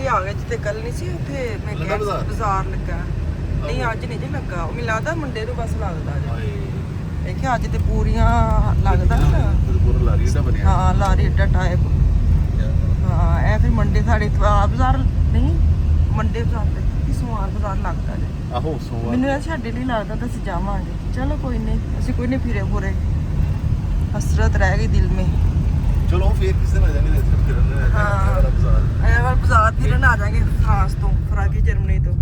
ਆ ਗਏ ਜਿੱਥੇ ਕੱਲ ਨਹੀਂ ਸੀ ਉੱਥੇ ਮੈਂ ਕਿਹਾ ਬਾਜ਼ਾਰ ਲੱਗਾ ਨਹੀਂ ਅੱਜ ਨਹੀਂ ਜੀ ਲੱਗਾ ਉਹ ਮੈਨੂੰ ਲੱਗਦਾ ਮੰਡੇ ਨੂੰ ਬਸ ਲੱਗਦਾ ਜੀ ਦੇਖਿਆ ਅੱਜ ਤੇ ਪੂਰੀਆਂ ਲੱਗਦਾ ਨਾ ਪੂਰਾ ਲਾਰੀ ਏਡਾ ਬਣਿਆ ਹਾਂ ਲਾਰੀ ਏਡਾ ਟਾਈਪ ਹਾਂ ਇਹ ਫਿਰ ਮੰਡੇ ਸਾਡੇ ਬਾਜ਼ਾਰ ਨਹੀਂ ਮੰਡੇ ਬਾਜ਼ਾਰ ਤੇ ਕਿ ਸੋਮਵਾਰ ਬਾਜ਼ਾਰ ਲੱਗਦਾ ਜੀ ਆਹੋ ਸੋਮਵਾਰ ਮੈਨੂੰ ਇਹ ਸਾਡੇ ਲਈ ਲੱਗਦਾ ਤਾਂ ਅਸੀਂ ਜਾਵਾਂਗੇ ਚਲੋ ਕੋਈ ਨਹੀਂ ਅਸੀਂ ਕੋਈ ਨਹੀਂ ਫਿਰੇ ਪੂਰੇ ਹਸਰਤ ਰਹਿ ਗਈ ਦਿਲ में ਚਲੋ ਫੇਰ ਕਿਸੇ ਨਾਲ ਜਾਣੇ ਇੱਥੇ ਫਿਰਨ ਬਾਜ਼ਾਰ ਇਹ ਵਾਰ ਬਾਜ਼ਾਰ ਫਿਰਨ ਆ ਜਾਾਂਗੇ ਫਰਾਂਸ ਤੋਂ ਫਰਾਂਕੀ ਜਰਮਨੀ ਤੋਂ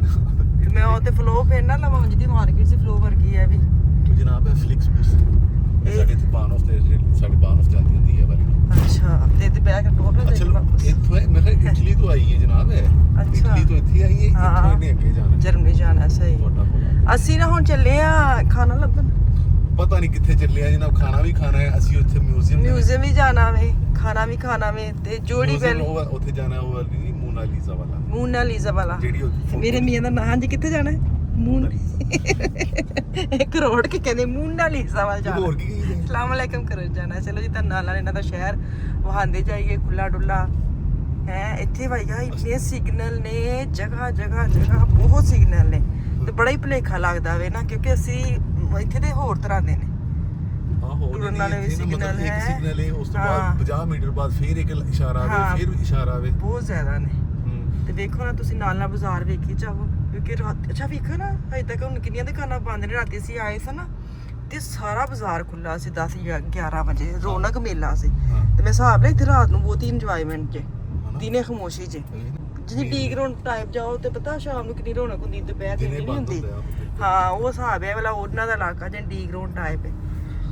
ਮੈਂ ਉਹ ਤੇ ਫਲੋ ਫੇਰ ਨਾ ਲਵਾਂ ਜਿਹਦੀ ਮਾਰਕੀਟ ਸੀ ਫਲੋ ਵਰਗੀ ਹੈ ਵੀ ਉਹ ਜਨਾਬ ਹੈ ਫਲਿਕਸ ਬੁਸ ਸਾਡੇ ਇੱਥੇ ਬਾਨੋਫ ਤੇ ਸਾਡੇ ਬਾਨੋਫ ਜਾਂਦੀ ਹੁੰਦੀ ਹੈ ਵਾਲੀ ਅੱਛਾ ਤੇ ਇੱਥੇ ਬੈਕ ਟੋਟਲ ਅੱਛਾ ਇੱਥੋਂ ਮੈਂ ਕਿਹਾ ਇਟਲੀ ਤੋਂ ਆਈ ਹੈ ਜਨਾਬ ਹੈ ਇਟਲੀ ਤੋਂ ਇੱਥੇ ਆਈ ਹੈ ਇੱਥੋਂ ਇਹਨੇ ਅੱਗੇ ਜਾਣਾ ਜਰਮਨੀ ਜਾਣਾ ਸਹੀ ਅਸੀਂ ਨਾ ਹੁਣ ਚੱਲੇ ਆ ਖਾਣਾ ਲੱਭਣ ਪਤਾ ਨਹੀਂ ਕਿੱਥੇ ਚੱਲੇ ਆ ਜਨਾਬ ਖਾਣਾ ਵੀ ਖਾਣਾ ਹੈ ਅਸੀਂ ਉੱਥੇ ਮਿਊਜ਼ੀਅਮ ਵੀ ਜਾਣਾ ਵੇ ਖਾਣਾ ਵੀ ਖਾਣਾ ਵੇ ਤੇ ਜੋੜੀ ਪਹਿਲੇ ਉੱਥੇ ਜਾਣਾ ਉਹ ਵਾਲੀ ਮੋਨਾਲੀਜ਼ਾ ਵਾਲਾ ਜਿਹੜੀ ਮੇਰੇ ਮੀਆਂ ਦਾ ਨਾਂ ਜੀ ਕਿੱਥੇ ਜਾਣਾ ਇੱਕ ਰੋਡ ਕੇ ਕਹਿੰਦੇ ਮੋਨਾਲੀਜ਼ਾ ਵਾਲ ਜਾਣਾ ਹੋਰ ਕੀ ਅਸਲਾਮ ਅਲੈਕਮ ਕਰਨ ਜਾਣਾ ਚਲੋ ਜੀ ਤਾਂ ਨਾਲ ਇਹਨਾਂ ਦਾ ਸ਼ਹਿਰ ਵਹਾਂਦੇ ਜਾਈਏ ਖੁੱਲਾ ਡੁੱਲਾ ਹੈ ਇੱਥੇ ਭਾਈਆ ਇੰਨੇ ਸਿਗਨਲ ਨੇ ਜਗ੍ਹਾ ਬਹੁਤ ਸਿਗਨਲ ਨੇ ਤੇ ਬੜਾ ਹੀ ਭੁਲੇਖਾ ਲੱਗਦਾ ਵੇ ਨਾ ਕਿਉਂਕਿ ਅਸੀਂ ਇੱਥੇ ਦੇ ਹੋਰ ਤਰ੍ਹਾਂ ਦੇ ਨੇ ਟੁਰਨ ਵਾਲੇ ਵੀ ਸਿਗਨਲ ਹੈ ਸਿਗਨਲ ਹੈ ਉਸ ਤੋਂ ਬਾਅਦ 50 ਮੀਟਰ ਬਾਅਦ ਫੇਰ ਇੱਕ ਇਸ਼ਾਰਾ ਆਵੇ ਫਿਰ ਇਸ਼ਾਰਾ ਆਵੇ ਬਹੁਤ ਜ਼ਿਆਦਾ ਨੇ ਤੇ ਵੇਖੋ ਨਾ ਤੁਸੀਂ ਨਾਲ ਬਾਜ਼ਾਰ ਵੇਖੀ ਜਾਓ ਕਿਉਂਕਿ ਰਾਤ ਅੱਛਾ ਵੇਖੋ ਨਾ ਹਜੇ ਤੱਕ ਹੁਣ ਕਿੰਨੀਆਂ ਦੁਕਾਨਾਂ ਬੰਦ ਨੇ ਰਾਤੀ ਅਸੀਂ ਆਏ ਸੀ ਨਾ ਤੇ ਸਾਰਾ ਬਾਜ਼ਾਰ ਖੁੱਲਾ ਸੀ 10 ਜਾਂ 11 ਵਜੇ ਰੌਣਕ ਮੇਲਾ ਸੀ ਤੇ ਮੈਂ ਹਿਸਾਬ ਲਿਆ ਇੱਥੇ ਰਾਤ ਨੂੰ ਬਹੁਤੀ ਇੰਜੋਇਮੈਂਟ ਜੇ ਦਿਨੇ ਖਾਮੋਸ਼ੀ ਜੇ ਜਿਵੇਂ ਡੀ ਗਰਾਊਂਡ ਟਾਈਪ ਜਾਓ ਤੇ ਪਤਾ ਸ਼ਾਮ ਨੂੰ ਕਿੰਨੀ ਰੌਣਕ ਹੁੰਦੀ ਦੁਪਹਿਰ ਦੀ ਨਹੀਂ ਹੁੰਦੀ ਹਾਂ ਉਹ ਹਿਸਾਬ ਹੈ ਵਾਲਾ ਉਹਨਾਂ ਦਾ ਇਲਾਕਾ ਜਿਵੇਂ ਡੀ ਗਰਾਊਂਡ ਟਾਈਪ ਹੈ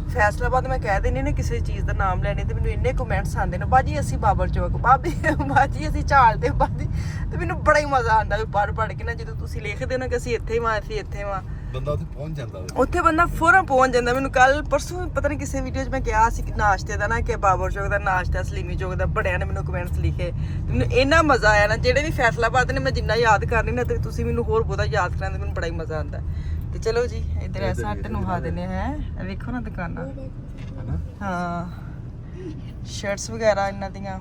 ਫੈਸਲਾਬਾਦ ਮੈਂ ਕਹਿ ਦਿੰਦੀ ਨਾ ਕਿਸੇ ਚੀਜ਼ ਦਾ ਨਾਮ ਲੈਣੇ ਤੇ ਮੈਨੂੰ ਇੰਨੇ ਕਮੈਂਟਸ ਆਉਂਦੇ ਨੇ ਬਾਜੀ ਅਸੀਂ ਬਾਬਰ ਚੌਕ ਬਾਜੀ ਅਸੀਂ ਝਾਲ ਤੇ ਬਾਜੀ ਤੇ ਮੈਨੂੰ ਬੜਾ ਹੀ ਮਜ਼ਾ ਆਉਂਦਾ ਵੀ ਪੜ੍ਹ ਕੇ ਨਾ ਜਦੋਂ ਤੁਸੀਂ ਲਿਖਦੇ ਹੋ ਨਾ ਕਿ ਅਸੀਂ ਇੱਥੇ ਵਾਂ ਬੰਦਾ ਉੱਥੇ ਪਹੁੰਚ ਜਾਂਦਾ ਉੱਥੇ ਬੰਦਾ ਫੌਰਨ ਪਹੁੰਚ ਜਾਂਦਾ ਮੈਨੂੰ ਕੱਲ ਪਰਸੋਂ ਪਤਾ ਨਹੀਂ ਕਿਸੇ ਵੀਡੀਓ 'ਚ ਮੈਂ ਕਿਹਾ ਸੀ ਨਾਸ਼ਤੇ ਦਾ ਨਾ ਕਿ ਬਾਬਰ ਚੌਕ ਦਾ ਨਾਸ਼ਤਾ ਸਲੀਮੀ ਚੌਕ ਦਾ ਬੜਿਆਂ ਨੇ ਮੈਨੂੰ ਕਮੈਂਟਸ ਲਿਖੇ ਮੈਨੂੰ ਇੰਨਾ ਮਜ਼ਾ ਆਇਆ ਨਾ ਜਿਹੜੇ ਵੀ ਫੈਸਲਾਬਾਦ ਨੇ ਮੈਂ ਜਿੰਨਾ ਯਾਦ ਕਰਨੀ ਨਾ ਤੇ ਤੁਸੀਂ ਮੈਨੂੰ ਹੋਰ ਬਹੁਤਾ ਯਾਦ ਕਰਾਂਦੇ ਮੈਨੂੰ ਬੜਾ ਹੀ ਮਜ਼ਾ ਆਉਂਦਾ ਤੇ ਚਲੋ ਜੀ ਇੱਧਰ ਐਸਾ ਹੱਟ ਨੂੰ ਹਾ ਦਿੰਦੇ ਹੈ ਵੇਖੋ ਨਾ ਦੁਕਾਨਾਂ ਹਾਂ ਸ਼ਰਟਸ ਵਗੈਰਾ ਇਹਨਾਂ ਦੀਆਂ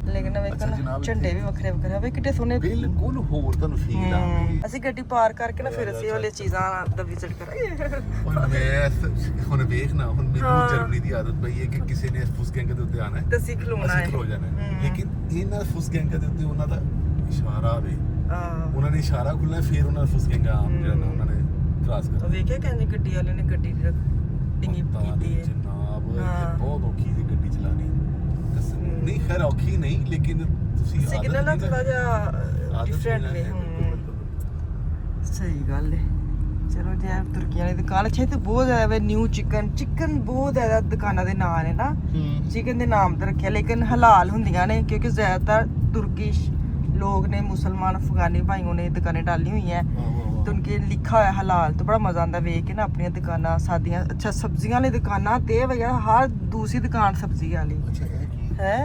ਲੇਕਿਨ ਵੇਖੋ ਝੰਡੇ ਵੀ ਵੱਖਰੇ ਹੋਵੇ ਕਿੱਡੇ ਸੋਹਣੇ ਬਿਲਕੁਲ ਹੋਰ ਤੁਹਾਨੂੰ ਫੀਲ ਆਉਂਦੀ ਅਸੀਂ ਗੱਡੀ ਪਾਰ ਕਰਕੇ ਨਾ ਫਿਰ ਅਸੀਂ ਵਾਲੇ ਚੀਜ਼ਾਂ ਦਾ ਵਿਜ਼ਿਟ ਕਰਾਂਗੇ ਹੁਣ ਵੇਖਣਾ ਹੁਣ ਮੈਨੂੰ ਜਰਮਨੀ ਦੀ ਆਦਤ ਪਈ ਹੈ ਕਿ ਕਿਸੇ ਨੇ ਫੁਸਗੈਂਗ ਦੇ ਉੱਤੇ ਆਣਾ ਹੈ ਤੇ ਅਸੀਂ ਖਲੋਣਾ ਹੈ ਲੇਕਿਨ ਇਹਨਾਂ ਫੁਸਗੈਂਗ ਦੇ ਉੱਤੇ ਉਹਨਾਂ ਦਾ ਇਸ਼ਾਰਾ ਆਵੇ ਉਹਨਾਂ ਨੇ ਇਸ਼ਾਰਾ ਖੁੱਲਣਾ ਫਿਰ ਉਹਨਾਂ ਦਾ ਫੁਸਗੈਂਗ ਜਿਹੜਾ ਉਹਨਾਂ ਨੇ ਕ੍ਰਾਸ ਕਰਨਾ ਵੇਖਿਆ ਕਹਿੰਦੇ ਗੱਡੀ ਵਾਲੇ ਨੇ ਗੱਡੀ ਡਿੰਗੀ ਕੀਤੀ ਹੈ ਜਨਾਬ ਬਹੁਤ ਔਖੀ ਸੀ ਗੱਡੀ ਚਲਾਣੀ ਨਹੀਂ ਖੈਰ ਔਖੀ ਨਹੀਂ ਲੇਕਿਨ ਤੁਸੀਂ ਸਿਗਨਲ ਨਾ ਥੋੜਾ ਜਿਹਾ ਡਿਫਰੈਂਟ ਨੇ ਸਹੀ ਗੱਲ ਹੈ ਚਲੋ ਜੀ ਤੁਰਕੀਆਂ ਦੀ ਦੁਕਾਨ ਅੱਛਾ ਤੇ ਬਹੁਤ ਜ਼ਿਆਦਾ ਵੇ ਨਿਊ ਚਿਕਨ ਬਹੁਤ ਜ਼ਿਆਦਾ ਦੁਕਾਨਾਂ ਦੇ ਨਾਂ ਨੇ ਨਾ ਚਿਕਨ ਦੇ ਨਾਮ ਤੇ ਰੱਖਿਆ ਲੇਕਿਨ ਹਲਾਲ ਹੁੰਦੀਆਂ ਨੇ ਕਿਉਂਕਿ ਜ਼ਿਆਦਾतर ਤੁਰਕਿਸ਼ लोग ने मुसलमान अफगानी भाइयों ने दुकानें डाली हुई हैं तो उनके लिखा हुआ है हलाल तो बड़ा मजा आता वेख के ना अपनी दुकाना सादियां अच्छा सब्जियां वाली दुकाना ते वगैरह हर दूसरी दुकान सब्जी वाली है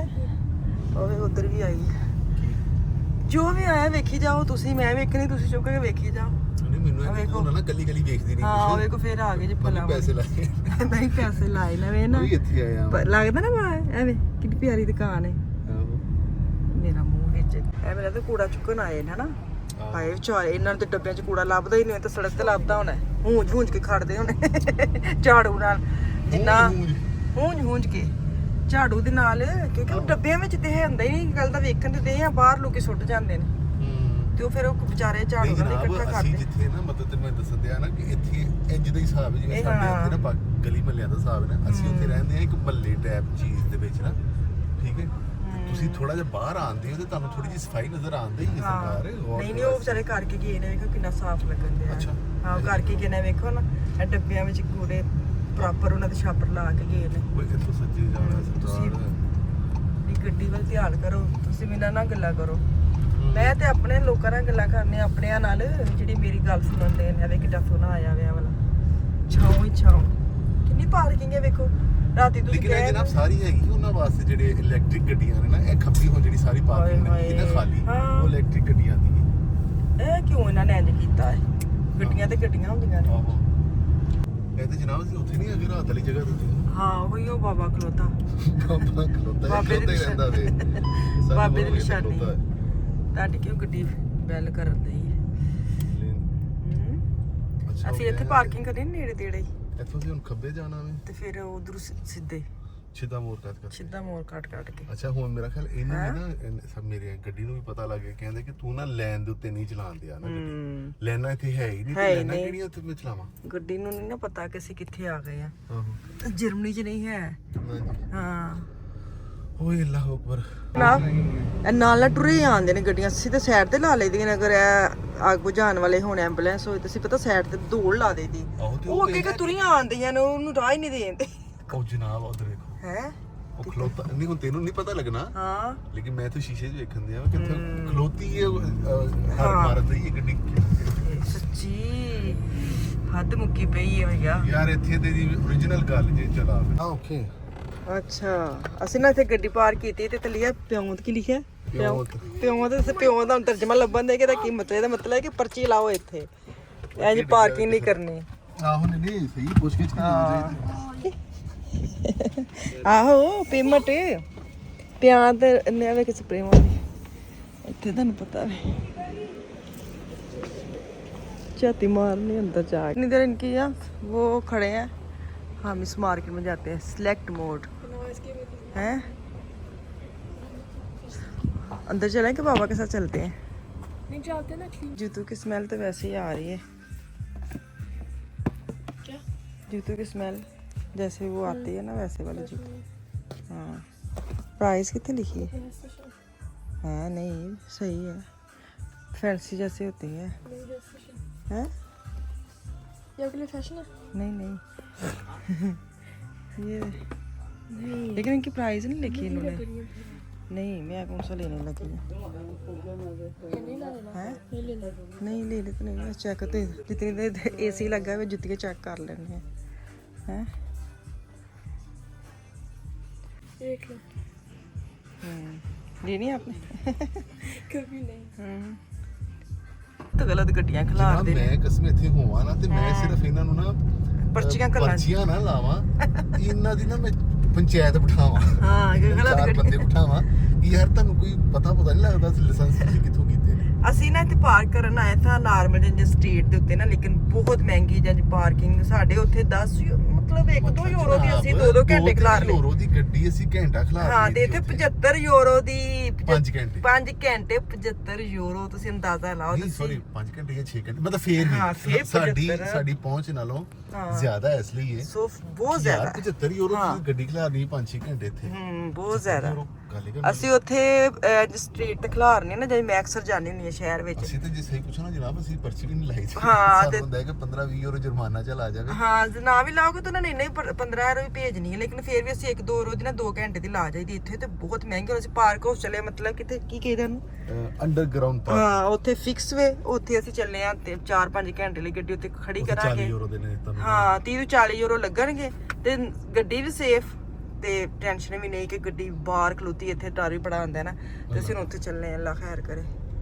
और उधर भी आई जो भी आया वेखी जाओ तुसी मैं वेखनी तुसी चुप करके वेखी जाओ नहीं ਮੈਨੂੰ ਵੇਖੋ ਨਾ ਕੱਲੀ ਵੇਖਦੀ ਨਹੀਂ ਹਾਂ ਵੇਖੋ ਫੇਰ ਆ ਗਏ ਜੀ ਭਲਾ ਪੈਸੇ ਲਾਏ ਨਹੀਂ ਪੈਸੇ ਲਾਏ ਨਾ ਵੇ ਨਾ ਇੱਥੇ ਆਇਆ ਲੱਗਦਾ ਨਾ ਐਵੇਂ ਕਿੰਨੀ ਪਿਆਰੀ ਦੁਕਾਨ ਹੈ ਮੇਰਾ ਐਵੇਂ ਲੱਗਦਾ ਕੂੜਾ ਚੁੱਕਣ ਆਏ ਨੇ ਹਨਾ ਹਾਏ ਵਿਚਾਰੇ ਇਹਨਾਂ ਦੇ ਡੱਬਿਆਂ 'ਚ ਕੂੜਾ ਲੱਭਦਾ ਹੀ ਨਹੀਂ ਤਾਂ ਸੜਕ ਤੇ ਲੱਭਦਾ ਹੋਣਾ ਹੂੰਜ ਕੇ ਖੜਦੇ ਹੋਣੇ ਝਾੜੂ ਨਾਲ ਜਿੰਨਾ ਹੂੰਜ ਕੇ ਝਾੜੂ ਦੇ ਨਾਲ ਕਿਉਂਕਿ ਉਹ ਡੱਬਿਆਂ ਵਿੱਚ ਤੇ ਹੁੰਦਾ ਹੀ ਨਹੀਂ ਗੱਲ ਤਾਂ ਵੇਖਣ ਤੇ ਦੇ ਆ ਬਾਹਰ ਲੋਕੀ ਸੁੱਟ ਜਾਂਦੇ ਨੇ ਤੇ ਉਹ ਫਿਰ ਉਹ ਵਿਚਾਰੇ ਝਾੜੂ ਨਾਲ ਇਕੱਠਾ ਕਰਦੇ ਅਸੀਂ ਜਿੱਥੇ ਨਾ ਮਤਲਬ ਤੇ ਮੈਂ ਦੱਸ ਦਿਆ ਨਾ ਕਿ ਇੱਥੇ ਇੰਜ ਦਾ ਹੀ ਹਿਸਾਬ ਹੈ ਜਿਵੇਂ ਸਾਡੇ ਇੱਥੇ ਨਾ ਗਲੀ ਮਹੱਲਿਆਂ ਦਾ ਹਿਸਾਬ ਹੈ ਨਾ ਅਸੀਂ ਉੱਥੇ ਰਹਿੰਦੇ ਆ ਇੱਕ ਮਹੱਲੇ ਟਾਈਪ ਚੀਜ਼ ਦੇ ਵਿੱਚ ਨਾ ਠੀਕ ਹੈ ਤੁਸੀਂ ਥੋੜਾ ਜਿਹਾ ਬਾਹਰ ਆਉਂਦੇ ਹੋ ਤੇ ਤੁਹਾਨੂੰ ਥੋੜੀ ਜਿਹੀ ਸਫਾਈ ਨਜ਼ਰ ਆਉਂਦੀ ਹੈ ਸਰਕਾਰ ਨਹੀਂ ਉਹ ਵਿਚਾਰੇ ਕਰਕੇ ਗਏ ਨੇ ਵੇਖੋ ਕਿੰਨਾ ਸਾਫ਼ ਲੱਗਣ ਦਿਆ ਅੱਛਾ ਹਾਂ ਕਰਕੇ ਗਏ ਨੇ ਵੇਖੋ ਨਾ ਇਹ ਡੱਬਿਆਂ ਵਿੱਚ ਕੂੜੇ ਪ੍ਰੋਪਰ ਉਹਨਾਂ ਦੇ ਛਾਪਰ ਲਾ ਕੇ ਗਏ ਨੇ ਕੋਈ ਇੱਥੋਂ ਸੱਜੇ ਜਾਣਾ ਸਰਕਾਰ ਵੀ ਗੱਡੀ ਵੱਲ ਧਿਆਨ ਕਰੋ ਤੁਸੀਂ ਮੇਰੇ ਨਾਲ ਗੱਲਾਂ ਕਰੋ ਮੈਂ ਤੇ ਆਪਣੇ ਲੋਕਾਂ ਨਾਲ ਗੱਲਾਂ ਕਰਨੇ ਆਪਣਿਆਂ ਨਾਲ ਜਿਹੜੀ ਮੇਰੀ ਗੱਲ ਸੁਣਦੇ ਨੇ ਵੇ ਕਿੱਡਾ ਸੋਹਣਾ ਆਇਆ ਵਿਆ ਵਾਲਾ ਛਾਉ ਕਿੰਨੀ ਪਾਰਕਿੰਗ ਹੈ ਵੇਖੋ ਰਾਤੀ ਤੁਸੀਂ ਲੇਕਿਨ ਇਹ ਜਨਾਬ ਸਾਰੀ ਹੈਗੀ ਉਹਨਾਂ ਵਾਸਤੇ ਜਿਹੜੇ ਇਲੈਕਟ੍ਰਿਕ ਗੱਡੀਆਂ ਨੇ ਨਾ ਇਹ ਖੱਬੀ ਹੋ ਜਿਹੜੀ ਸਾਰੀ ਪਾਰਕਿੰਗ ਲੱਗੀ ਨਾ ਖਾਲੀ ਉਹ ਇਲੈਕਟ੍ਰਿਕ ਗੱਡੀਆਂ ਦੀ ਇਹ ਕਿਉਂ ਇਹਨਾਂ ਨੇ ਇੰਜ ਕੀਤਾ ਹੈ ਗੱਡੀਆਂ ਤੇ ਗੱਡੀਆਂ ਹੁੰਦੀਆਂ ਨੇ ਆਹੋ ਇਹ ਤੇ ਜਨਾਬ ਅਸੀਂ ਉੱਥੇ ਨਹੀਂ ਅਗਰ ਰਾਤ ਵਾਲੀ ਜਗ੍ਹਾ ਤੇ ਹਾਂ ਉਹੀ ਉਹ ਬਾਬਾ ਖਲੋਤਾ ਬਾਬਾ ਖਲੋਤਾ ਬਾਬੇ ਦੀ ਰਹਿੰਦਾ ਵੇ ਬਾਬੇ ਦੀ ਨਿਸ਼ਾਨੀ ਤੁਹਾਡੀ ਕਿਉਂ ਗੱਡੀ ਬੈਲ ਕਰਨ ਦਈ ਅਸੀਂ ਇੱਥੇ ਪਾਰਕਿੰਗ ਕਰਨੀ ਨੇੜੇ ਤੇੜੇ ਹੀ ਇੱਥੋਂ ਦੀ ਹੁਣ ਖੱਬੇ ਜਾਣਾ ਵੇ ਤੇ ਫਿਰ ਉਧਰ ਸਿੱਧੇ ਸਿੱਧਾ ਮੋੜ ਕੱਟ ਸਿੱਧਾ ਮੋੜ ਕੱਟ ਕੇ ਅੱਛਾ ਹੁਣ ਮੇਰਾ ਖਿਆਲ ਇਹਨੂੰ ਵੀ ਨਾ ਸਭ ਮੇਰੇ ਗੱਡੀ ਨੂੰ ਵੀ ਪਤਾ ਲੱਗ ਗਿਆ ਕਹਿੰਦੇ ਕਿ ਤੂੰ ਨਾ ਲੈਨ ਦੇ ਉੱਤੇ ਨਹੀਂ ਚਲਾਉਣ ਦਿਆ ਨਾ ਗੱਡੀ ਲੈਣਾ ਇੱਥੇ ਹੈ ਹੀ ਨਹੀਂ ਤੇ ਲੈਣਾ ਕਿਹੜੀਆਂ ਉੱਤੇ ਮੈਂ ਚਲਾਵਾਂ ਗੱਡੀ ਨੂੰ ਨਹੀਂ ਨਾ ਪਤਾ ਕਿ ਅਸੀਂ ਕਿੱਥੇ ਆ ਗਏ ਆ ਆਹੋ ਜਰਮਨੀ 'ਚ ਨਹੀਂ ਹੈ ਹਾਂ ਓਏ ਅੱਲਾਹੁ ਅਕਬਰ ਨਾਲ ਟੁਰੇ ਆਉਂਦੇ ਨੇ ਗੱਡੀਆਂ ਅਸੀਂ ਤੇ ਸਾਈਡ ਤੇ ਲਾ ਲਈਦੀਆਂ ਨੇ ਅਗਰ ਅੱਗ ਬੁਝਾਉਣ ਵਾਲੇ ਹੋਣ ਐਂਬੂਲੈਂਸ ਹੋਏ ਤੁਸੀਂ ਪਤਾ ਸਾਈਡ ਤੇ ਦੌੜ ਲਾ ਦੇਦੀ ਉਹ ਅੱਗੇ ਕਿ ਤੁਰੀਆਂ ਆਉਂਦੀਆਂ ਨੇ ਉਹਨੂੰ ਰਾਹ ਹੀ ਨਹੀਂ ਦੇਂਦੇ ਉਹ ਜਨਾਬ ਉਧਰ ਦੇਖੋ ਹੈ ਉਹ ਖਲੋਤਾ ਨਹੀਂ ਹੁਣ ਤੈਨੂੰ ਨਹੀਂ ਪਤਾ ਲੱਗਣਾ ਹਾਂ ਲੇਕਿਨ ਮੈਂ ਤਾਂ ਸ਼ੀਸ਼ੇ 'ਚ ਵੇਖਣ ਦਿਆ ਕਿੱਥੇ ਖਲੋਤੀ ਹੈ ਹਰ ਮਾਰਦ ਰਹੀ ਹੈ ਗੱਡੀ ਸੱਚੀ ਹੱਦ ਮੁੱਕੀ ਪਈ ਹੈ ਭਈਆ ਯਾਰ ਇੱਥੇ ਤੇ ਦੀ origignal ਗੱਲ ਜੇ ਚਲਾ ਆ ਓਕੇ ਅੱਛਾ ਅਸੀਂ ਨਾ ਇੱਥੇ ਗੱਡੀ ਪਾਰਕ ਕੀਤੀ ਤੇ ਲਿਆ ਪਿਉਂਤ ਕੀ ਲਿਖਿਆ ਪਿਉਂਤ ਦਾ ਤਰਜਮਾ ਲੱਭਣ ਦੇ ਕਿ ਇਹਦਾ ਕੀ ਮਤਲਬ ਇਹਦਾ ਮਤਲਬ ਹੈ ਕਿ ਪਰਚੀ ਲਾਓ ਇੱਥੇ ਇੰਜ ਪਾਰਕਿੰਗ ਨਹੀਂ ਕਰਨੀ ਆਹੋ ਨਹੀਂ ਸਹੀ ਪੁੱਛ ਕੇ ਆਹੋ ਪੇਮੈਂਟ ਪਿਆਦ ਨੇ ਵੇ ਕਿਸ ਪ੍ਰੇਮ ਵਾਲੀ ਇੱਥੇ ਤੁਹਾਨੂੰ ਪਤਾ ਵੇ चाती मारनी अंदर जा इतनी देर इनकी या वो खड़े हैं हम इस मार्केट में जाते हैं सिलेक्ट मोड हैं अंदर चलें कि बाबा के साथ चलते हैं नहीं चलते ना जूतों की स्मेल तो वैसे ही आ रही है क्या जूतों की स्मेल जैसे वो आती है ना वैसे वाले जूते हाँ प्राइस कितने लिखी है हाँ नहीं सही है फैंसी जैसे होती है हैं ये आपके लिए फैशन है नहीं ये लेकिन इनकी प्राइस नहीं लिखी इन्होंने नहीं मैं कौन सा लेने लगी है नहीं ले लेते नहीं चेक करते जितनी देर एसी लगा है जुतियाँ चेक कर लेने हैं देख लो लेनी है आपने कभी नहीं तो गलत गड्डियां खिलार दे ਮੈਂ ਕਸਮ ਇੱਥੇ ਹੋਵਾਂ ਨਾ ਤੇ ਮੈਂ ਸਿਰਫ ਇਹਨਾਂ ਨੂੰ ਨਾ ਪਰਚੀਆਂ ਨਾ ਲਾਵਾਂ ਇਹਨਾਂ ਦੀ ਨਾ ਮੈਂ ਪੰਚਾਇਤ ਬਿਠਾਵਾਂ ਹਾਂ ਗਲਤ ਚਾਰ ਬੰਦੇ ਬਿਠਾਵਾਂ ਕਿ ਯਾਰ ਤੁਹਾਨੂੰ ਕੋਈ ਪਤਾ ਨਹੀਂ ਲੱਗਦਾ ਲਾਇਸੈਂਸ ਤੁਸੀਂ ਕਿੱਥੋਂ ਕੀਤੇ ਨੇ ਅਸੀਂ ਨਾ ਇੱਥੇ ਪਾਰਕ ਕਰਨ ਆਏ ਸਾਂ ਨਾਰਮਲ ਜਿਹੇ ਸਟਰੀਟ ਦੇ ਉੱਤੇ ਨਾ ਲੇਕਿਨ ਬਹੁਤ ਮਹਿੰਗੀ ਜਾਂ ਪਾਰਕਿੰਗ ਸਾਡੇ ਉੱਥੇ 10 ਮਤਲਬ 1-2 ਯੂਰੋ ਦੀ ਅਸੀਂ 2-2 ਘੰਟੇ ਖਿਲਾਰ ਲਈ ਯੂਰੋ ਦੀ ਗੱਡੀ ਅਸੀਂ ਘੰਟਾ ਖਿਲਾਰ ਲਈ ਹਾਂ ਤੇ ਇੱਥੇ 75 ਯੂਰੋ ਦੀ 5 ਘੰਟੇ 5 ਘੰਟੇ 75 ਯੂਰੋ ਤੁਸੀਂ ਅੰਦਾਜ਼ਾ ਲਾਓ ਨਹੀਂ ਸੌਰੀ 5 ਘੰਟੇ ਜਾਂ 6 ਘੰਟੇ ਮਤਲਬ ਫੇਰ ਵੀ ਸਾਡੀ ਪਹੁੰਚ ਨਾਲੋਂ ਜ਼ਿਆਦਾ ਇਸ ਲਈ ਹੈ ਸੋ ਬਹੁਤ ਜ਼ਿਆਦਾ 75 ਯੂਰੋ ਦੀ ਗੱਡੀ ਖਿਲਾਰਨੀ 5-6 ਘੰਟੇ ਇੱਥੇ ਬਹੁਤ ਜ਼ਿਆਦਾ ਅਸੀਂ ਉੱਥੇ ਸਟਰੀਟ ਤੇ ਖਿਲਾਰਨੇ ਨਾ ਜਿਵੇਂ ਮੈਂ ਅਕਸਰ ਜਾਂਦੀ ਹੁੰਦੀ ਹਾਂ ਸ਼ਹਿਰ ਵਿੱਚ ਅਸੀਂ ਤੇ ਜੇ ਸਹੀ ਪੁੱਛਣਾ ਜਨਾਬ ਅਸੀਂ ਪਰਚੀ ਵੀ ਨਹੀਂ ਲਾਈ ਸੀ ਹਾਂ ਤੇ ਹੁੰਦਾ ਹੈ ਕਿ 15-20 ਯੂਰੋ ਜੁਰਮਾਨਾ ਚੱਲ ਆ ਜਾਵੇ ਹਾਂ ਜੇ ਨਾ ਵੀ ਲਾਓਗੇ ਤਾਂ ਉਹਨਾਂ ਨੇ ਇੰਨੇ 15 ਯੂਰੋ ਵੀ ਭੇਜਣੀ ਹੈ ਲੇਕਿਨ ਫਿਰ ਵੀ ਅਸੀਂ 1-2 ਯੂਰੋ ਦੀ ਨਾ 2 ਘੰਟੇ ਦੀ ਲਾ ਜਾਈਦੀ ਇੱਥੇ ਤੇ ਬਹੁਤ ਮਹਿੰਗੇ ਹੋਣੇ ਸੀ ਪਾਰਕ ਹਾਊਸ ਚਲੇ ਮਤਲਬ ਕਿਤੇ ਕੀ ਕਹਿੰਦੇ ਉਹਨੂੰ ਅੰਡਰਗਰਾਉਂਡ ਪਾਰਕ ਹਾਂ ਉੱਥੇ ਫਿਕਸ ਵੇ ਉੱਥੇ ਅਸੀਂ ਚੱਲੇ ਆ ਤੇ 4-5 ਘੰਟੇ ਲਈ ਗੱਡੀ ਉੱਤੇ ਖੜੀ ਕਰਾਂਗੇ 40 ਯੂਰੋ ਦੇ ਨੇ ਤੁਹਾਨੂੰ ਹਾਂ 30 ਤੋਂ 40 ਯੂਰੋ ਲੱਗਣਗੇ ਤੇ ਗੱਡੀ ਵੀ ਸੇਫ ਤੇ ਟੈਨਸ਼ਨ ਵੀ ਨਹੀਂ ਕਿ ਗੱਡੀ ਬਾਹਰ ਖਲੋਤੀ ਇੱਥੇ ਡਰ ਵੀ ਬੜਾ ਹੁੰਦਾ ਨਾ ਤੇ ਅਸੀਂ ਉੱਥੇ ਚੱਲਨੇ ਅੱਲਾ ਖੈਰ ਕਰੇ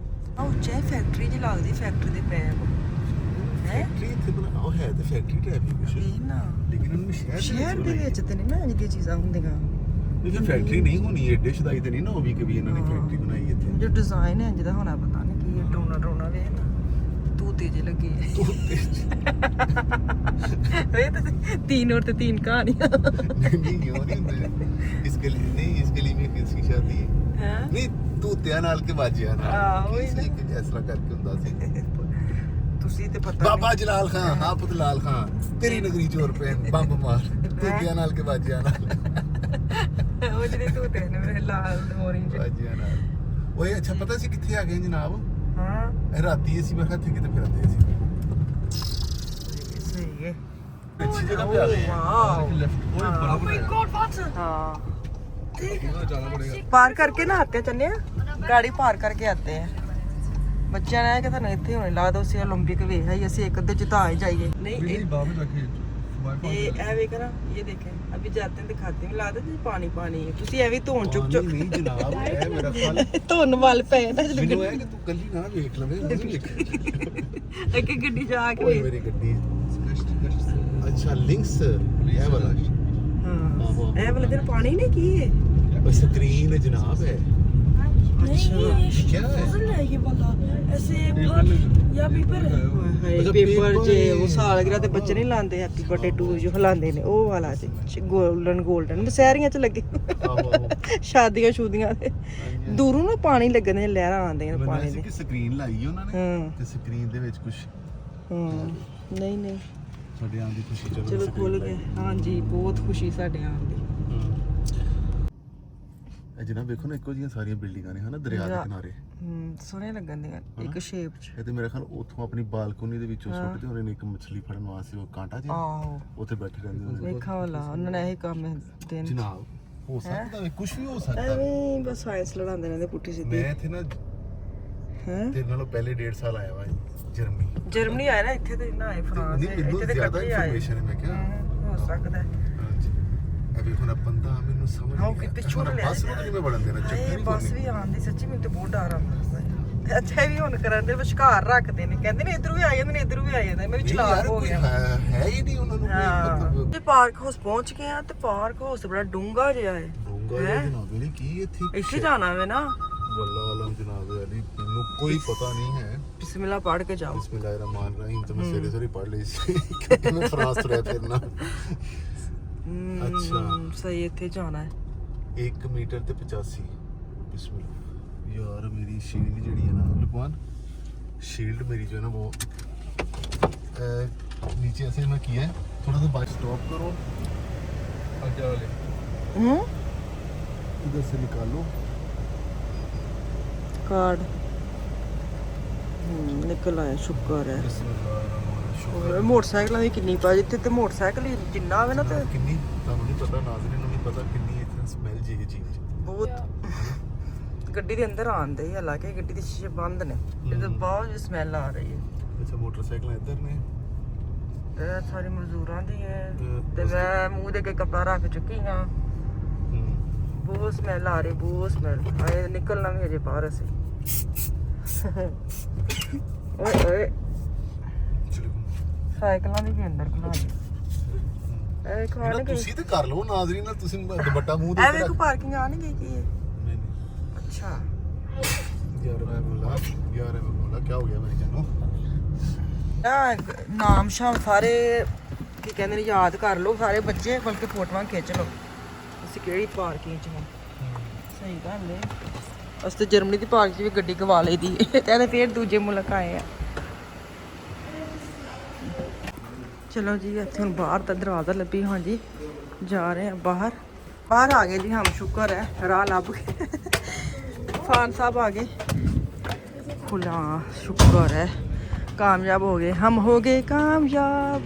ਆ ਉੱਚੇ ਫੈਕਟਰੀ ਜੀ ਲੱਗਦੀ ਫੈਕਟਰੀ ਦੇ ਪੈਪ ਹੈ ਫੈਕਟਰੀ ਇੱਥੇ ਬਣਾ ਉਹ ਹੈ ਤੇ ਫੈਕਟਰੀ ਟਾਈਪ ਹੀ ਕੁਛ ਇਹ ਨਾ ਲੇਕਿਨ ਉਹਨਾਂ ਸ਼ਹਿਰ ਦੇ ਵਿੱਚ ਤੇ ਨਹੀਂ ਨਾ ਇਹ ਜਿਹੀ ਚੀਜ਼ਾਂ ਹੁੰਦੀਆਂ ਲੇਕਿਨ ਫੈਕਟਰੀ ਨਹੀਂ ਹੋਣੀ ਏਡੇ ਸ਼ਦਾਈ ਤੇ ਨਹੀਂ ਨਾ ਉਹ ਵੀ ਕभी ਇਹਨਾਂ ਨੇ ਫੈਕਟਰੀ ਬਣਾਈ ਇੱਥੇ ਜੋ ਡਿਜ਼ਾਈਨ ਹੈ ਜਿਹਦਾ ਹੋਣਾ ਪਤਾ ਨਹੀਂ ਕੀ ਹੈ ਡਰੋਨਾ ਵੇ ਨਾ तूते जे लगे तीन और 3 कहानियां नहीं क्यों नहीं होंगे इसके लिए में किसकी शादी है नहीं तूतिया नाल के बाजिया नाल किसी फैसला करके ਹੁੰਦਾ ਸੀ ਤੁਸੀਂ ਤੇ ਪਤਾ ਬਾਬਾ ਜਲਾਲ ਖਾਨ ਹਾਂ ਪੁੱਤ ਲਾਲ ਖਾਨ ਤੇਰੀ ਨਗਰੀ ਚੋਰ ਪੈ ਬੰਬ ਮਾਰ ਤੂਤਿਆ ਨਾਲ ਕੇ ਬਾਜਿਆ ਨਾਲ ਉਹ ਜਿਹੜੇ ਤੂਤੇ ਨੇ ਮੇਰੇ ਲਾਲ ਔਰੇਂਜ ਬਾਜਿਆ ਨਾਲ ਓਏ ਅੱਛਾ ਪਤਾ ਸੀ ਕਿੱਥੇ ਆ ਗਏ ਜਨਾਬ ਹਾਂ ਰਾਤੀ ਅਸੀਂ ਮੈਂ ਕਿੱਥੇ ਕਿਤੇ ਫਿਰਦੇ ਸੀ ਸਹੀ ਹੈ ਅੱਛੀ ਜਗ੍ਹਾ पे आ गए वाओ लेफ्ट ओए बड़ा बड़ा हाँ जाना पड़ेगा पार करके ना आते चलने गाड़ी पार करके आते हैं ਬੱਚਿਆਂ ਨੇ ਕਿ ਤੁਹਾਨੂੰ ਇੱਥੇ ਹੋਣੇ ਲੱਗਦਾ ਅਸੀਂ 올림픽 ਵੇਖ ਆਈ ਅਸੀਂ ਇੱਕ ਅੱਧੇ ਜਿਤਾ ਹੀ ਜਾਈਏ नहीं बाहर में जाके ये ऐ वे करा ये देखें अभी जाते हैं दिखाते हैं लागदा जी पानी पानी है ਤੁਸੀਂ ਐਵੇਂ ਧੋਣ ਚੁੱਕ ਚੁੱਕ ਨਹੀਂ ਜਨਾਬ ਇਹ ਮੇਰਾ ਫਲ ਧੋਣ ਵਾਲ ਪਏ ਨਾ ਮੈਨੂੰ ਇਹ ਕਿ ਤੂੰ ਕੱਲੀ ਨਾ ਵੇਖ ਲਵੇਂ ਮੈਂ ਵੀ ਵੇਖ ਇੱਕ ਗੱਡੀ ਜਾ ਕੇ ਓਏ ਮੇਰੀ ਗੱਡੀ ਅੱਛਾ ਲਿੰਕਸ ਇਹ ਵਾਲਾ ਹਾਂ ਇਹ ਵਾਲੇ ਦਿਨ ਪਾਣੀ ਨੇ ਕੀ ਹੈ स्क्रीन है जनाब है अच्छा क्या है है ये वाला ऐसे फल या पेपर है अच्छा, ਪੇਪਰ paper ਜੇ ਹੈ। ਉਹ ਸਾਲਗਿਰਾ ਤੇ ਬੱਚੇ ਨਹੀਂ ਲਾਉਂਦੇ ਹੈਪੀ ਬਰਥਡੇ ਟੂ ਜੋ ਹਲਾਉਂਦੇ ਨੇ ਉਹ ਵਾਲਾ ਜੀ ਗੋਲਡਨ ਦਸਹਿਰੀਆਂ ਚ ਲੱਗੇ ਆਹੋ ਆਹੋ ਸ਼ਾਦੀਆਂ ਸ਼ੂਦੀਆਂ ਤੇ ਦੂਰੋਂ ਨਾ ਪਾਣੀ ਲੱਗਣ ਦੀਆਂ ਲਹਿਰਾਂ ਆਉਂਦੀਆਂ ਨੇ ਪਾਣੀ ਸੀ ਦੇ ਕਿ ਸਕਰੀਨ ਲਾਈ ਹੈ ਉਹਨਾਂ ਨੇ ਹਾਂ ਤੇ ਸਕਰੀਨ ਦੇ ਵਿੱਚ ਕੁਝ ਹਾਂ ਨਹੀਂ ਨਹੀਂ ਸਾਡੇ ਆਉਣ ਦੀ ਖੁਸ਼ੀ ਚਲੋ screen ਖੁੱਲ ਲਾਈ। ਗਏ ਹਾਂਜੀ ਬਹੁਤ ਖੁਸ਼ੀ ਸਾਡੇ ਆਉਣ ਦੀ ਇਹ ਜਨਾਬ ਵੇਖੋ ਨਾ ਇੱਕੋ ਜਿਹੀਆਂ ਸਾਰੀਆਂ ਬਿਲਡਿੰਗਾਂ ਨੇ ਹਨਾ ਦਰਿਆ ਦੇ ਕਿਨਾਰੇ ਸੋਹਣੇ ਲੱਗਣ ਦੀਆਂ ਇੱਕ ਸ਼ੇਪ ਚ ਇਹ ਤੇ ਮੇਰੇ ਖਿਆਲ ਉੱਥੋਂ ਆਪਣੀ ਬਾਲਕੋਨੀ ਦੇ ਵਿੱਚੋਂ ਸੁੱਟਦੇ ਹੋਣੇ ਨੇ ਇੱਕ ਮੱਛਲੀ ਫੜਨ ਵਾਸਤੇ ਉਹ ਕਾਂਟਾ ਜਿਹਾ ਆਹੋ ਉੱਥੇ ਬੈਠੇ ਰਹਿੰਦੇ ਹੁੰਦੇ ਵੇਖਾ ਵਾਲਾ ਉਹਨਾਂ ਨੇ ਇਹ ਕੰਮ ਦਿਨ ਜਨਾਬ ਹੋ ਸਕਦਾ ਹੈ ਕੁਝ ਵੀ ਹੋ ਸਕਦਾ ਐਵੇਂ ਬਸ ਸਾਇੰਸ ਲੜਾਉਂਦੇ ਰਹਿੰਦੇ ਪੁੱਠੀ ਸਿੱਧੀ ਮੈਂ ਇੱਥੇ ਨਾ ਹੈ ਤੇਰੇ ਨਾਲੋਂ ਪਹਿਲੇ 1.5 ਸਾਲ ਆਇਆ ਵਾ ਜਰਮਨੀ ਜਰਮਨੀ ਆਇਆ ਨਾ ਇੱਥੇ ਤੇ ਨਾ ਆਏ ਫਰਾਂਸ ਨਹੀਂ ਮੈਨੂੰ ਇੱਥੇ ਤੇ ਜ਼ਿਆਦਾ ਇਕੱਠੇ ਆਏ ਇਨਫੋਰਮੇਸ਼ਨ ਹੈ ਮੈਂ ਕਿਹਾ ਹੋ ਸਕਦਾ ਹੈ ਹਾਂਜੀ ਅਭੀ ਹੁਣ ਬੰਦਾ ਮੈਨੂੰ ਸਮਝ ਹਾਂ, ਨਹੀਂ ਕਿਤੇ ਛੁੱਟ ਲਿਆ ਬਸ ਨੂੰ ਨਹੀਂ ਵੜਨ ਦੇਣਾ ਚੱਕਰ ਇਹ ਹੀ ਬੱਸ ਵੀ ਆਉਂਦੀ ਸੱਚੀ ਮੈਨੂੰ ਤੇ ਬਹੁਤ ਡਰ ਆਉਂਦਾ ਸੀ ਅੱਛਾ ਇਹ ਵੀ ਹੁਣ ਕਰਨ ਦੇ ਵਿਚਕਾਰ ਰੱਖਦੇ ਨੇ ਕਹਿੰਦੇ ਨੇ ਇੱਧਰ ਵੀ ਆ ਜਾਂਦੇ ਨੇ ਇੱਧਰ ਵੀ ਆ ਜਾਂਦੇ ਮੈਂ ਵੀ ਚਲਾਕ ਹੋ ਗਿਆ ਹੈ ਹੀ ਨਹੀਂ ਉਹਨਾਂ ਨੂੰ ਕੋਈ ਮਤਲਬ ਤੇ ਪਾਰਕ ਹਾਊਸ ਪਹੁੰਚ ਗਏ ਆ ਤੇ ਪਾਰਕ ਹਾਊਸ ਬੜਾ ਡੂੰਘਾ ਜਿਹਾ ਹੈ ਡੂੰਗਾ ਜਿਹਾ ਜਨਾਬ ਵਾਲੀ ਕੀ ਇੱਥੇ ਇੱਥੇ ਜਾਣਾ ਵੇ ਨਾ ਵੱਲਾ ਆਲਮ ਜਨਾਬ ਵਾਲੀ ਮੈਨੂੰ ਕੋਈ ਪਤਾ ਨਹੀਂ ਹੈ ਬਿਸਮਿਲ੍ਲਾ ਪੜ੍ਹ ਕੇ ਜਾਓ ਬਿਸਮਿਲ੍ਲਾਹਿਰ ਰਹਿਮਾਨ ਰਹੀਮ ਤਾਂ ਮੈਂ ਸਵੇਰੇ ਸਵੇਰੇ ਪੜ੍ਹ ਲਈ ਸੀ ਕਿਉਂਕਿ ਮੈਂ ਫਰਾਂਸ ਤੋਂ ਰਹਿ ਫਿਰਨਾ ਅੱਛਾ ਸਹੀ ਇੱਥੇ ਜਾਣਾ ਹੈ 1 ਮੀਟਰ ਤੇ 85 ਬਿਸਮਿਲ੍ਲਾ ਯਾਰ ਮੇਰੀ ਸ਼ੀਲਡ ਜਿਹੜੀ ਹੈ ਨਾ ਲੁਕਵਾਨ शील्ड मेरी जो है ना वो नीचे ऐसे मैं किया है थोड़ा सा बाइक स्टॉप करो आगे वाले इधर से निकालो कार्ड ਨਿਕਲ ਆਇਆ ਸ਼ੁਕਰ ਹੈ ਬਿਸਮਿਲ੍ਲਾਹਿਰ ਮੋਟਰਸਾਈਕਲਾਂ ਦੀ ਕਿੰਨੀ ਪਾ ਜਿੱਥੇ ਤੇ ਮੋਟਰਸਾਈਕਲ ਹੀ ਜਿੰਨਾ ਆਵੇ ਨਾ ਤੇ ਕਿੰਨੀ ਤੁਹਾਨੂੰ ਨਹੀਂ ਪਤਾ ਨਾਜ਼ਰੀਨ ਨੂੰ ਨਹੀਂ ਪਤਾ ਕਿੰਨੀ ਇੱਥੇ ਸਮੈਲ ਜੀ ਇਹ ਚੀਜ਼ ਬਹੁਤ ਗੱਡੀ ਦੇ ਅੰਦਰ ਆਉਂਦੇ ਹਾਲਾਂਕਿ ਗੱਡੀ ਦੇ ਸ਼ੀਸ਼ੇ ਬੰਦ ਨੇ ਇਹਦੇ ਬਹੁਤ ਸਮੈਲ ਆ ਰਹੀ ਹੈ ਅੱਛਾ ਮੋਟਰਸਾਈਕਲ ਇੱਧਰ ਨੇ ਇਹ ਸਾਰੀ ਮਜ਼ਦੂਰਾਂ ਦੀ ਹੈ ਤੇ ਮੈਂ ਮੂੰਹ ਦੇ ਕੇ ਕੱਪੜਾ ਰੱਖ ਚੁੱਕੀ ਹਾਂ ਬਹੁਤ ਸਮੈਲ ਆ ਰਹੀ ਬਹੁਤ ਸਮੈਲ ਆਏ ਨਿਕਲਣਾ ਵੀ ਅਜੇ ਬਾਹਰ ਅਸੀਂ ਓਏ ਓਏ ਸਾਈਕਲਾਂ ਦੀ ਵੀ ਅੰਦਰ ਖਲਾ ਦੇ ਇਹ ਖਾਣ ਕੇ ਤੁਸੀਂ ਤੇ ਕਰ ਲਓ ਨਾਜ਼ਰੀਨ ਨਾਲ ਤੁਸੀਂ ਦੁਪੱਟਾ ਮੂੰਹ ਦੇ ਐਵੇਂ ਕੋ ਪਾਰਕਿੰਗ ਆਣਗੇ ਕੀ ਹੈ नहीं ਅੱਛਾ यार मैं बोला क्या हो गया मेरी जानू ਨਾਮ ਸ਼ਾਮ ਸਾਰੇ ਕੀ ਕਹਿੰਦੇ ਨੇ ਯਾਦ ਕਰ ਲਓ ਸਾਰੇ ਬੱਚੇ ਬਲਕਿ ਫੋਟੋਆਂ ਖਿੱਚ ਲਓ ਅਸੀਂ ਕਿਹੜੀ ਪਾਰਕਿੰਗ 'ਚ ਹਾਂ ਸਹੀ ਗੱਲ ਹੈ ਅਸੀਂ ਤੇ ਜਰਮਨੀ ਦੀ ਪਾਰਕ 'ਚ ਵੀ ਗੱਡੀ ਗਵਾ ਲਈ ਦੀ ਤੇ ਇਹਦੇ ਫੇਰ ਦੂਜੇ ਮੁਲਕ ਆਏ ਆ ਚਲੋ ਜੀ ਇੱਥੇ ਹੁਣ ਬਾਹਰ ਦਾ ਦਰਵਾਜ਼ਾ ਲੱਭੀ ਹਾਂਜੀ ਜਾ ਰਹੇ ਆ ਬਾਹਰ ਆ ਗਏ ਜੀ ਹਮ ਸ਼ੁਕਰ ਹੈ ਰਾਹ ਲੱਭ ਗਏ फान साहब आ गए खुला शुक्र है कामयाब हो गए हम हो गए कामयाब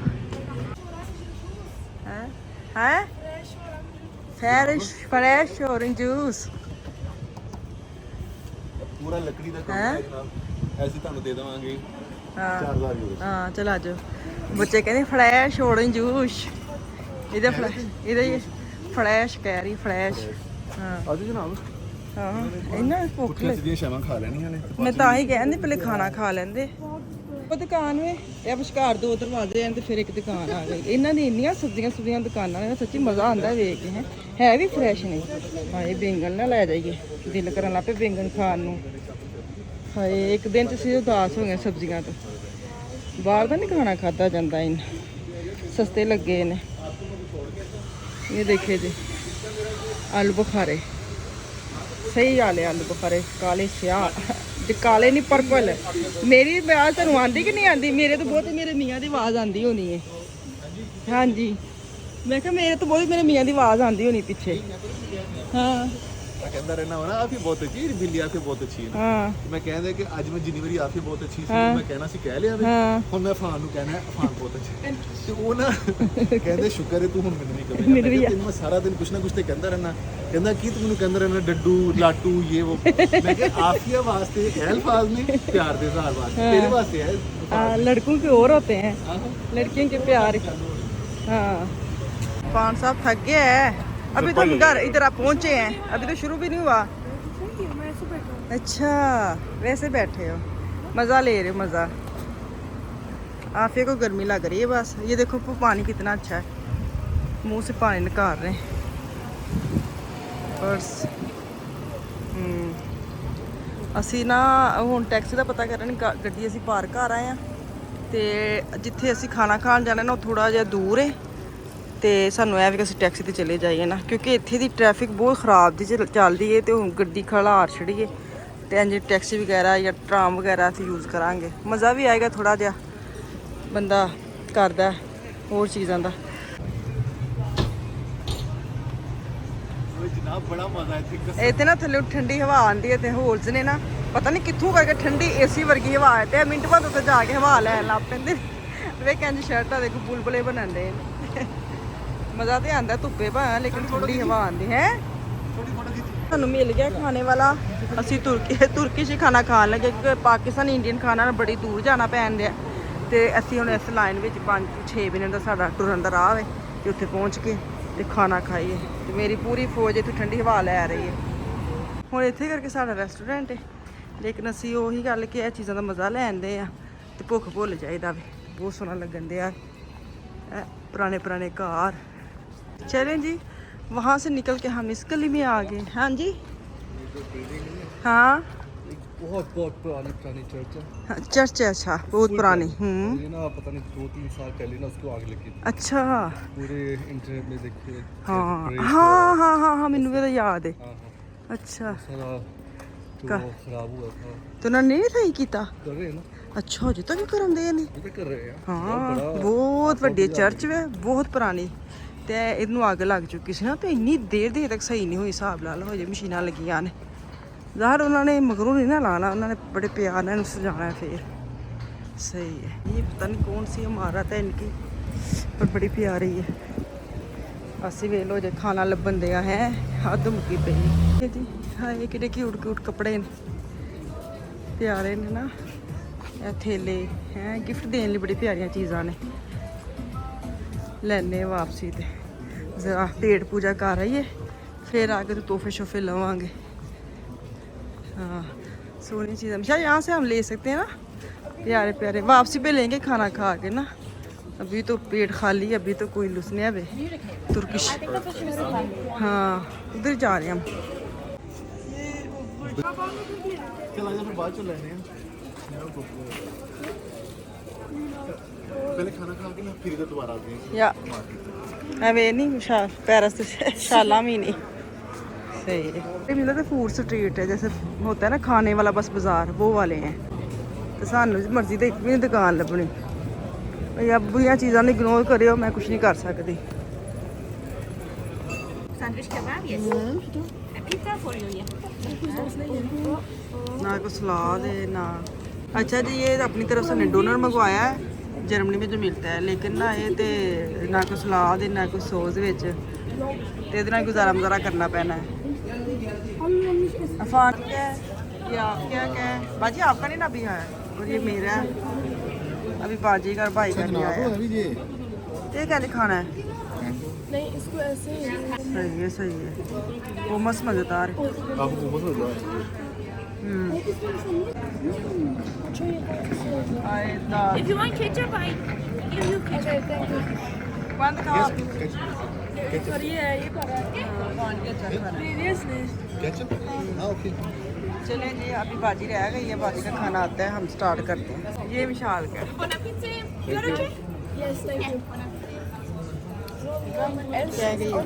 है फ्रेश ऑरेंज जूस पूरा लकड़ी का काम है जनाब ऐसे ਤੁਹਾਨੂੰ ਦੇ ਦਵਾਂਗੇ 4000 ਯੂਰੋ हाँ चल आ जाओ बच्चे कहते फ्रेश ऑरेंज जूस इधर फ्रेश कह रही फ्रेश हाँ ਆਜੋ ਜਨਾਬ ਹਾਂ ਇਹਨਾਂ ਭੁੱਖ ਕੁੱਤੇ ਦੀਆਂ ਸ਼ਾਮਾਂ ਖਾ ਲੈਣੀਆਂ ਨੇ ਮੈਂ ਤਾਂ ਹੀ ਕਹਿੰਦੀ ਪਹਿਲੇ ਖਾਣਾ ਖਾ ਲੈਂਦੇ ਉਹ ਦੁਕਾਨ ਵੇ ਇਹ ਵਿਚਕਾਰ ਦੋ ਦਰਵਾਜ਼ੇ ਹਨ ਤੇ ਫਿਰ ਇੱਕ ਦੁਕਾਨ ਆ ਗਈ ਇਹਨਾਂ ਦੀ ਇੰਨੀਆਂ ਸਬਜ਼ੀਆਂ ਦੁਕਾਨਾਂ ਨੇ ਸੱਚੀ ਮਜ਼ਾ ਆਉਂਦਾ ਵੇਖ ਕੇ ਹੈ ਵੀ ਫਰੈਸ਼ ਨੇ ਹਾਏ ਬੈਂਗਣ ਨਾ ਲੈ ਜਾਈਏ ਦਿਲ ਕਰਨ ਲੱਪੇ ਬੈਂਗਣ ਖਾਣ ਨੂੰ ਹਾਏ ਇੱਕ ਦਿਨ ਤੁਸੀਂ ਉਦਾਸ ਹੋ ਗਏ ਸਬਜ਼ੀਆਂ ਤੋਂ ਬਾਹਰ ਦਾ ਨਹੀਂ ਖਾਣਾ ਖਾਦਾ ਜਾਂਦਾ ਇਹਨਾਂ ਸਸਤੇ ਲੱਗੇ ਨੇ ਇਹ ਦੇਖੇ ਜੀ ਆਲੂ ਬੁਖਾਰੇ ਸਹੀ ਆਲੇ ਆਲੂ ਬੁਖਾਰੇ ਕਾਲੇ ਸਿਆਹ ਜੇ ਕਾਲੇ ਨਹੀਂ ਪਰਪਲ ਮੇਰੀ ਆਵਾਜ਼ ਤੁਹਾਨੂੰ ਆਂਦੀ ਕਿ ਨਹੀਂ ਆਂਦੀ ਮੇਰੇ ਤੋਂ ਬਹੁਤ ਮੇਰੇ ਮੀਆਂ ਦੀ ਆਵਾਜ਼ ਆਂਦੀ ਹੋਣੀ ਹੈ ਹਾਂਜੀ ਮੈਂ ਕਿਹਾ ਮੇਰੇ ਤੋਂ ਬਹੁਤ ਮੇਰੇ ਮੀਆਂ ਦੀ ਆਵਾਜ਼ ਆਂਦੀ ਹੋਣੀ ਪਿੱਛੇ ਹਾਂ ਮੈਂ ਕਹਿੰਦਾ ਰਹਿਣਾ ਵਾ ਨਾ ਆਪ ਹੀ ਬਹੁਤ ਅੱਛੀ ਹੈ ਬਿੱਲੀ ਆਪ ਹੀ ਬਹੁਤ ਅੱਛੀ ਹੈ ਹਾਂ ਮੈਂ ਕਹਿੰਦਾ ਕਿ ਅੱਜ ਮੈਂ ਜਿੰਨੀ ਵਾਰੀ ਆਪ ਹੀ ਬਹੁਤ ਅੱਛੀ ਸੀ ਮੈਂ ਕਹਿਣਾ ਸੀ ਕਹਿ ਲਿਆ ਵੇ ਹੁਣ ਮੈਂ ਫਾਨ ਨੂੰ ਕਹਿਣਾ ਫਾਨ ਬਹੁਤ ਅੱਛੀ ਤੇ ਉਹ ਨਾ ਕਹਿੰਦੇ ਸ਼ੁਕਰ ਹੈ ਤੂੰ ਹੁਣ ਮੈਨੂੰ ਨਹੀਂ ਕਹੇਗਾ ਮੈਂ ਸਾਰਾ ਦਿਨ ਕੁਛ ਨਾ ਕੁਛ ਤੇ ਕਹਿੰਦਾ ਰਹਿਣਾ ਕਹਿੰਦਾ ਕੀ ਤੂੰ ਮੈਨੂੰ ਕਹਿੰਦਾ ਰਹਿਣਾ ਡੱਡੂ ਲਾਟੂ ਇਹ ਉਹ ਮੈਂ ਕਿਹਾ ਆਫੀਆ ਵਾਸਤੇ ਇਹ ਅਲਫਾਜ਼ ਨਹੀਂ ਪਿਆਰ ਦੇ ਇਜ਼ਹਾਰ ਵਾਸਤੇ ਤੇਰੇ ਵਾਸਤੇ ਹੈ लड़कों के और होते हैं लड़कियों के प्यार हाँ पान साहब थक गए हैं अभी तो घर इधर आप पहुंचे हैं अभी तो शुरू भी नहीं हुआ मैं ऐसे बैठा हूँ अच्छा वैसे बैठे हो मज़ा ले रहे हो मज़ा आफिया को गर्मी लग रही है बस ये देखो पानी कितना अच्छा है मुंह से पानी निकाल रहे हैं। पर्स ਅਸੀਂ ਨਾ ਹੁਣ ਟੈਕਸੀ ਦਾ ਪਤਾ ਕਰਨ ਗੱਡੀ ਅਸੀਂ ਪਾਰਕ ਕਰ ਆਏ ਆ ਤੇ ਜਿੱਥੇ ਅਸੀਂ ਖਾਣਾ ਖਾਣ ਜਾਣਾ ਨਾ ਉਹ ਥੋੜਾ ਜਿਹਾ ਦੂਰ ਹੈ ਤੇ ਸਾਨੂੰ ਐ ਵੀ ਕਿ ਅਸੀਂ ਟੈਕਸੀ ਤੇ ਚਲੇ ਜਾਈਏ ਨਾ, ਕਿਉਂਕਿ ਇੱਥੇ ਦੀ ਟ੍ਰੈਫਿਕ ਬਹੁਤ ਖਰਾਬ ਦੀ ਚੱਲਦੀ ਹੈ ਤੇ ਹੁਣ ਗੱਡੀ ਖਲਾਰ ਛੜੀਏ ਤੇ ਇੰਜ ਟੈਕਸੀ ਵਗੈਰਾ ਜਾਂ ਟਰਾਮ ਵਗੈਰਾ ਅਸੀਂ ਯੂਜ਼ ਕਰਾਂਗੇ। ਮਜ਼ਾ ਵੀ ਆਏਗਾ ਥੋੜਾ ਜਿਹਾ, ਬੰਦਾ ਕਰਦਾ ਹੋਰ ਚੀਜ਼ਾਂ ਦਾ। ਜਨਾਬ ਬੜਾ ਮਜ਼ਾ ਇੱਥੇ। ਇੱਥੇ ਨਾ ਥੱਲੇ ਠੰਡੀ ਹਵਾ ਆਉਂਦੀ ਹੈ ਤੇ ਹੋਲਸ ਨੇ ਨਾ ਪਤਾ ਨਹੀਂ ਕਿੱਥੋਂ ਕਰਕੇ ਠੰਡੀ ਏਸੀ ਵਰਗੀ ਹਵਾ ਹੈ ਤੇ ਮਿੰਟ ਬਾਅਦ ਉੱਤੇ ਜਾ ਕੇ ਹਵਾ ਲੈਣ ਲੱਗ ਪੈਂਦੇ। ਵੇਖ ਇੰਜ ਸ਼ਰਟਾਂ ਦੇਖੋ ਬੁਲਬੁਲੇ ਬਣਨ ਦੇ। ਮਜ਼ਾ ਤੇ ਆਂਦਾ ਧੁੱਪੇ ਭਾਂ, ਲੇਕਿਨ ਠੰਡੀ ਹਵਾ ਆਉਂਦੀ ਹੈ। ਸਾਨੂੰ ਮਿਲ ਗਿਆ ਖਾਣੇ ਵਾਲਾ। ਅਸੀਂ ਤੁਰਕਿਸ਼ ਖਾਣਾ ਖਾਣ ਲੱਗੇ ਕਿਉਂਕਿ ਪਾਕਿਸਤਾਨ ਇੰਡੀਅਨ ਖਾਣਾ ਨਾਲ ਬੜੀ ਦੂਰ ਜਾਣਾ ਪੈਣ ਦਿਆ ਤੇ ਅਸੀਂ ਹੁਣ ਇਸ ਲਾਈਨ ਵਿੱਚ 5-6 ਮਿੰਟ ਦਾ ਸਾਡਾ ਟੁਰਨ ਦਾ ਰਾਹ ਹੈ ਤੇ ਉੱਥੇ ਪਹੁੰਚ ਕੇ ਤੇ ਖਾਣਾ ਖਾਈਏ ਤੇ ਮੇਰੀ ਪੂਰੀ ਫੌਜ ਇੱਥੇ ਠੰਡੀ ਹਵਾ ਲੈ ਰਹੀ ਹੈ। ਹੁਣ ਇੱਥੇ ਕਰਕੇ ਸਾਡਾ ਰੈਸਟੋਰੈਂਟ ਹੈ, ਲੇਕਿਨ ਅਸੀਂ ਉਹੀ ਗੱਲ ਕਿ ਇਹ ਚੀਜ਼ਾਂ ਦਾ ਮਜ਼ਾ ਲੈਂਦੇ ਆ ਤੇ ਭੁੱਖ ਭੁੱਲ ਜਾਈਦਾ ਵੇ। ਬਹੁਤ ਸੋਹਣਾ ਲੱਗਣ ਦਿਆ पुराने पुराने कार। चलें जी, वहाँ से निकल के हम इस गली में आ गए। हाँ जी, हाँ बहुत पुरानी चर्च है। चर्च है, अच्छा बहुत पुरानी। ये ना पता नहीं 2-3 साल पहले ना उसको आग लगी थी। अच्छा, पूरे इंटरनेट में देखिए। हाँ हाँ हाँ हाँ हाँ मैनू भी तो याद है। अच्छा, सारा तो खराब हुआ था तो उन्होंने नहीं सही किया। कर रहे हैं ना। अच्छा अजे तक करन दे ने। ये कर रहे हैं। हाँ बहुत ਵੱਡੀ ਚਰਚ ਵੇ, ਬਹੁਤ ਪੁਰਾਣੀ ਤੇ ਇਹਨੂੰ ਅੱਗ ਲੱਗ ਚੁੱਕੀ ਸੀ ਨਾ ਤੇ ਇੰਨੀ ਦੇਰ ਤੱਕ ਸਹੀ ਨਹੀਂ ਹੋਈ। ਹਿਸਾਬ ਲਾ ਲਓ ਜੇ ਮਸ਼ੀਨਾਂ ਲੱਗੀਆਂ ਨੇ ਜ਼ਾਹਰ ਉਹਨਾਂ ਨੇ ਮਗਰੋਂ ਨਹੀਂ ਨਾ ਲਾਣਾ, ਉਹਨਾਂ ਨੇ ਬੜੇ ਪਿਆਰ ਨਾਲ ਸਜਾਣਾ ਫਿਰ सही है। ये पता नहीं कौन सी इमारत है इनकी, पर बड़ी प्यारी है। ਅਸੀਂ ਵੇਖ ਲੋ ਜੇ ਖਾਣਾ ਲੱਭਣ ਦਿਆ ਹੈ ਹੱਦ ਮੁੱਕੀ ਪਈ ਜੀ। ਹਾਏ ਕਿਹੜੇ ਕਿਊਟ ਕਿਊਟ ਕੱਪੜੇ ਨੇ, ਪਿਆਰੇ ਨੇ ਨਾ ਇਹ ਥੇਲੇ ਹੈ। ਗਿਫਟ ਦੇਣ ਲਈ ਬੜੀ ਪਿਆਰੀਆਂ ਚੀਜ਼ਾਂ ਨੇ। ਲੈਣੇ ਵਾਪਸੀ ਤੇ ਜ਼ਰਾ ਪੇਟ ਪੂਜਾ ਕਰ ਆਈਏ, फिर आके तो तोहफे शोफे लवांगे। हाँ सोनी चीज़ हमेशा यहाँ से हम ले सकते हैं ना, प्यारे प्यारे। वापसी पे लेंगे खाना खा के ना, अभी तो पेट खाली है, अभी तो कोई लुसने अबे तुर्किश। हाँ उधर जा रहे हैं हम। चला जा फिर बाद चल रहे हैं। पहले खाना खा के ना फिर इधर दोबारा आते हैं। या अबे नहीं पेरिस तो शाला में नहीं सही है। ये मिला तो फूड स्ट्रीट है, जैसे होता है ना खाने वाला बस बाजार, वो वाले हैं। तो सानू मर्जी तो एक भी नहीं दुकान लभनी, या बुरियां चीज़ां ने इग्नोर करियो, मैं कुछ नहीं कर सकती। Sandwich kebab, yes. A pizza for you, yeah. ना कोई सलाद है ना। अच्छा जी ये अपनी तरफ से डोनर मंगवाया है, जर्मनी में जो मिलता है, लेकिन ना ये तो ना कोई सलाद है ना कोई सॉस विच, तो ये गुजारा मुजारा करना पैना है। अफान क्या है, ये आप क्या है बाजी? आपका नहीं ना अभी है, और ये मेरा है अभी बाजी का भाई का नहीं आया। ये क्या खाना है? नहीं इसको ऐसे ही सही है सही है, वो मस्त मज़ेदार है। आए दाल If you want ketchup, I give you ketchup. बंद खाओ। और ये है, ये करा सीरियसली। चलें जी, अभी बाजी रह गई है, बाजी का खाना आता है, हम स्टार्ट करते हैं। ये विशाल का Bon appetit. You want a drink? Yes, thank you. क्या है ये?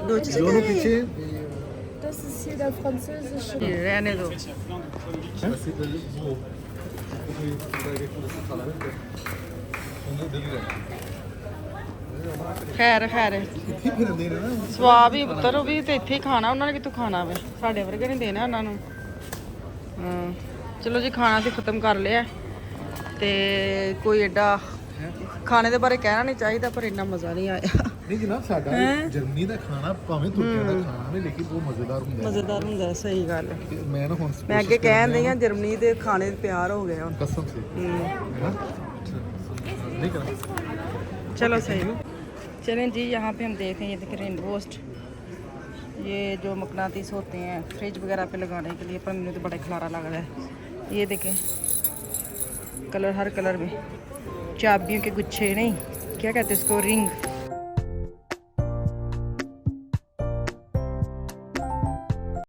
दो चीज़ें दोनों पीछे Das ist hier der französische. रहने दो। खैर खैर ਇੱਥੇ ਫਿਰਦੇ ਨੇ ਨਾ। ਸਵਾਦ ਹੀ ਪੁੱਤਰ, ਉਹ ਵੀ ਤੇ ਇੱਥੇ ਹੀ ਖਾਣਾ, ਉਹਨਾਂ ਨੇ ਕਿੱਥੋਂ ਖਾਣਾ ਵੇ, ਸਾਡੇ ਵਰਗੇ ਨਹੀਂ ਦੇਣਾ ਉਹਨਾਂ ਨੂੰ। ਹਾਂ ਚਲੋ ਜੀ, ਖਾਣਾ ਤੇ ਖਤਮ ਕਰ ਲਿਆ ਤੇ ਕੋਈ ਐਡਾ ਖਾਣੇ ਦੇ ਬਾਰੇ ਕਹਿਣਾ ਨਹੀਂ ਚਾਹੀਦਾ, ਪਰ ਇੰਨਾ ਮਜ਼ਾ ਨਹੀਂ ਆਇਆ। ਨਹੀਂ ਜਨਾਬ, ਸਾਡਾ ਜਰਮਨੀ ਦਾ ਖਾਣਾ ਭਾਵੇਂ ਤੁਰਕੀ ਦਾ ਖਾਣਾ ਹੋਵੇ, ਲੇਕਿਨ ਬਹੁਤ ਮਜ਼ੇਦਾਰ ਹੁੰਦਾ ਹੈ। ਮਜ਼ੇਦਾਰ ਹੁੰਦਾ, ਸਹੀ ਗੱਲ ਹੈ। ਤੇ ਮੈਂ ਨਾ ਹੁਣ ਮੈਂ ਅੱਗੇ ਕਹਿਣ ਦਈ ਆ ਜਰਮਨੀ ਦੇ ਖਾਣੇ ਪਿਆਰ ਹੋ ਗਿਆ ਹੁਣ। कसम से है ना? नहीं करना। चलो सही। चलें जी, यहाँ पे हम देख रहे हैं, ये देख रहे हैं रोस्ट, ये जो मकनातीस होते हैं फ्रिज वगैरह पे लगाने के लिए, पर मुझे तो बड़ा खलारा लग रहा है। ये देखें कलर, हर कलर में चाबियों के गुच्छे, नहीं क्या कहते हैं इसको, रिंग